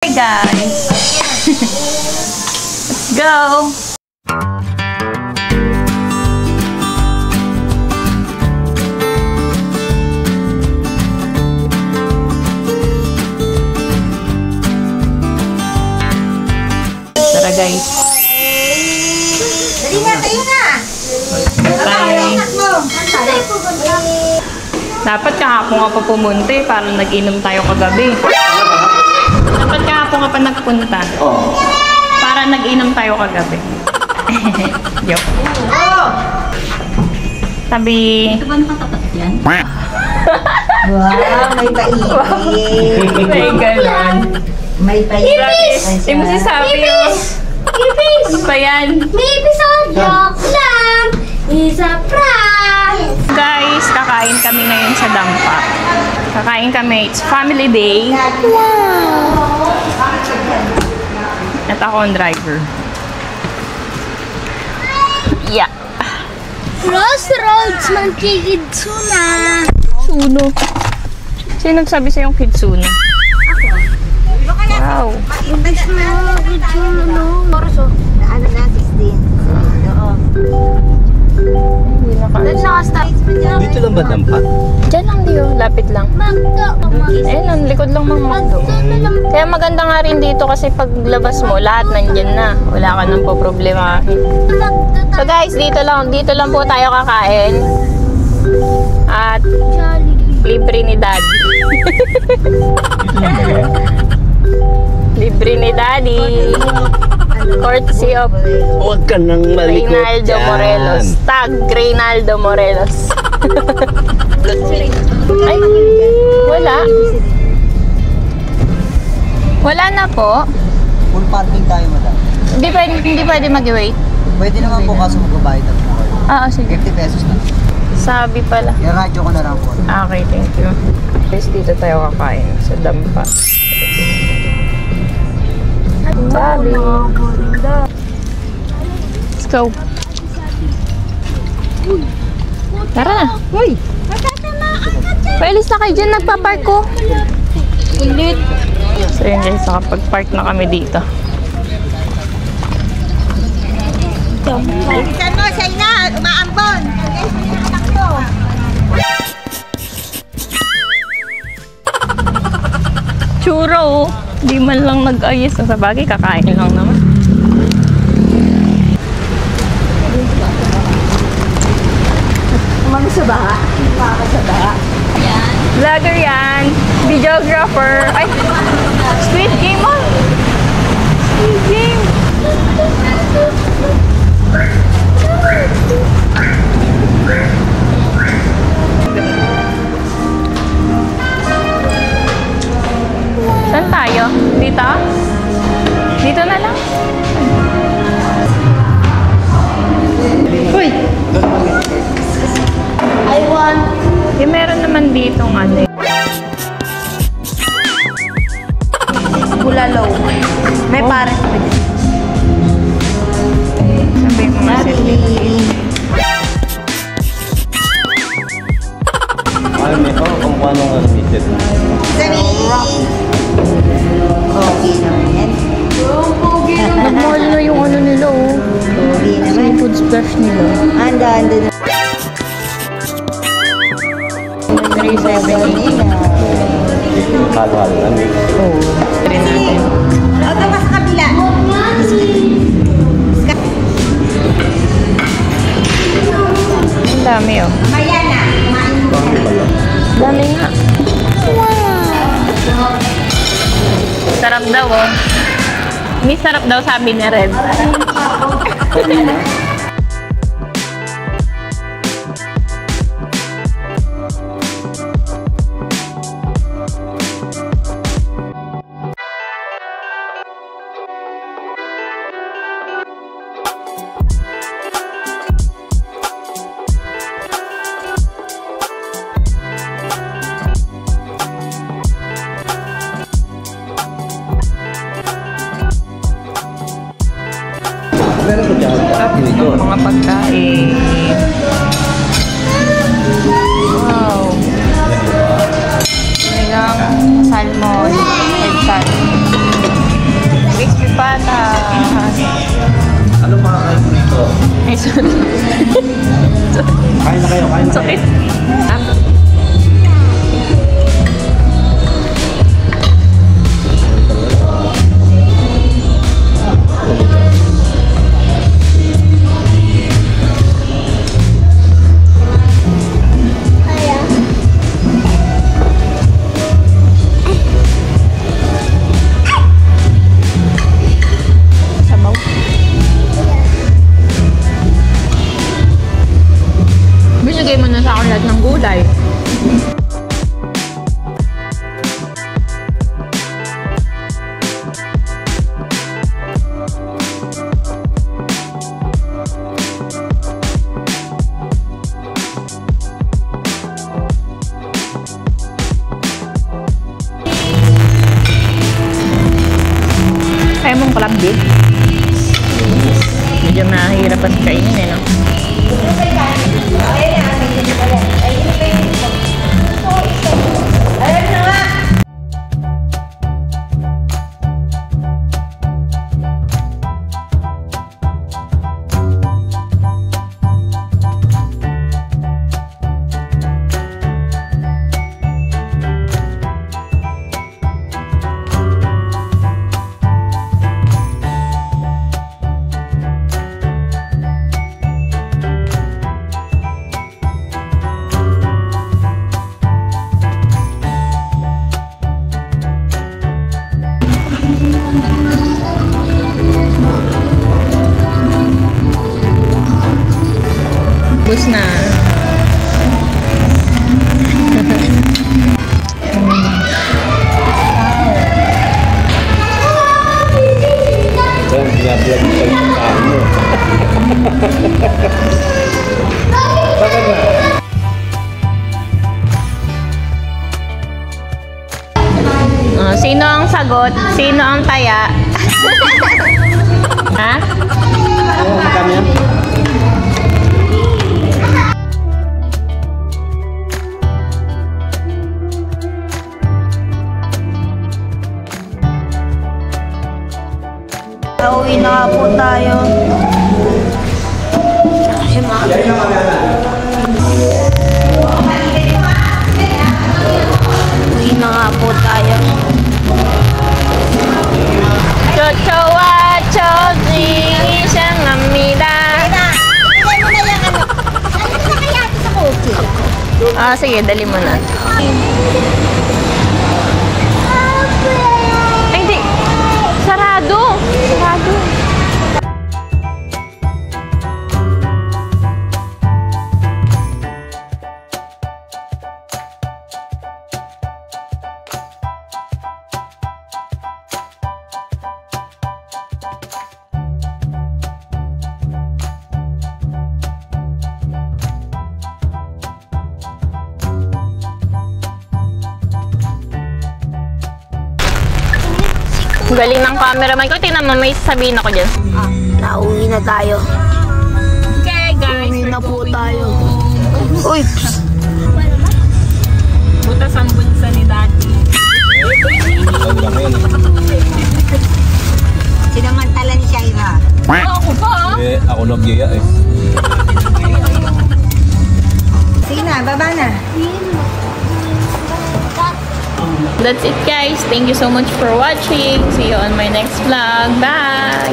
Hey guys! Let's go! Tara guys! Dali na, tayo na! Dapat kahapon nga pa pumunta eh, parang nag-inom tayo kagabi. Dapat kahapon nga pa nagpunta. Para nag-inom tayo kagabi. Joke. Sabi... Ito ba nakatapat yan? Wow, may paibig. May ganon. May paibig. Hindi mo sisabi yun. Ipis! Ano ba yan? May episode joke lang! Isa prank! Guys, kakain kami ngayon sa Dampa. Kakain kami. It's family day. At ako ang driver. Yeah. Crossroads ng Kikitsuna! Suno. Sino nagsabi sa'yong Kitsuna? Wow. Imbes mo, Kitsuna no? Torso. Ano na, 16. Hindi Naka-stop. Dito lang ba Dampa? Diyan lang diyo. Lapit lang. Ayun lang. Likod lang mga McDo. Kaya maganda nga rin dito kasi paglabas mo, lahat nandyan na. Wala ka nang po problema. So guys, dito lang po tayo kakain. At libre ni Daddy. Libre ni Daddy. Courtesy of Huwag ka nang malikot Reynaldo Morelos. Tag Reynaldo Morelos. Ay, wala. Wala na po. Full parking tayo, madam. Hindi pwede mag-wait. Pwede naman po kaso magbabayad na po kayo. Sige. 50 pesos na. Sabi pala. I-radyo ko na lang po. Okay, thank you. Guys, dito tayo kakain sa Dampa. Sabi. Let's go. Tara na. Uy. Pailis na kayo dyan. Nagpa-park ko. Ulit. So yun guys, nakapag-park na kami dito. Bilisan mo, siya na! Umaambon! Takbo! Churro. Di man lang nag-ayos. Sa bagay, kakain lang naman. Umami sa baha. Umami sa baha. Vlogger yan. Videographer. Ay, Squid Game on. Squid Game. Saan tayo? Dito? Dito na lang. Uy! I want Meron naman ditong ano. bulalo. May parang Sabi mo nga sila. Ano nito? Kung paano nga namitid? Sabi! Okay naman yan. Nagmahal na yung ano nila oh. Okay naman. Seafood splash nila. Anda na. 378. Halo-halo na. Oo. Rin natin. O, tama sa kabila. Ang dami oh. Maya na. Dami nga. Sarap daw oh. May sarap daw sabi ni Red. Sarap ng mga pagkain. Wow. Talagang salmon. Egg salmon. patas. Ano makakain dito? Ay, sorry. Kain na kayo, kain na kayo. Sakit. Sabaw. Binigay mo na sa akin lahat ng gulay. Kaya mong club beef? Medyo mahirap pa kainin eh, no? Bus na. Yan, binablog ko yung pagkain mo. Bakit na? Sino ang sagot? Sino ang taya? Ha? Ano ang kami yan? Pauwi na nga po tayo. Uwi na nga po tayo. Chochowa choji siyang amida. Bigay mo na lang ano. Ano na kaya ito sa kotse? Ah, sige, dali mo na. Ay, hindi. Sarado. Sarado. Galing ng cameraman ko. Tingnan mo, may sasabihin ako dyan. Nauwi na tayo. Okay, guys. Uwi na po tayo. Uy! Butas ang bulsa ni Daddy. Sinamantalan siya iba. Ako pa. Eh, ako nagyaya eh. Sige na, baba na. That's it, guys. Thank you so much for watching. See you on my next vlog. Bye!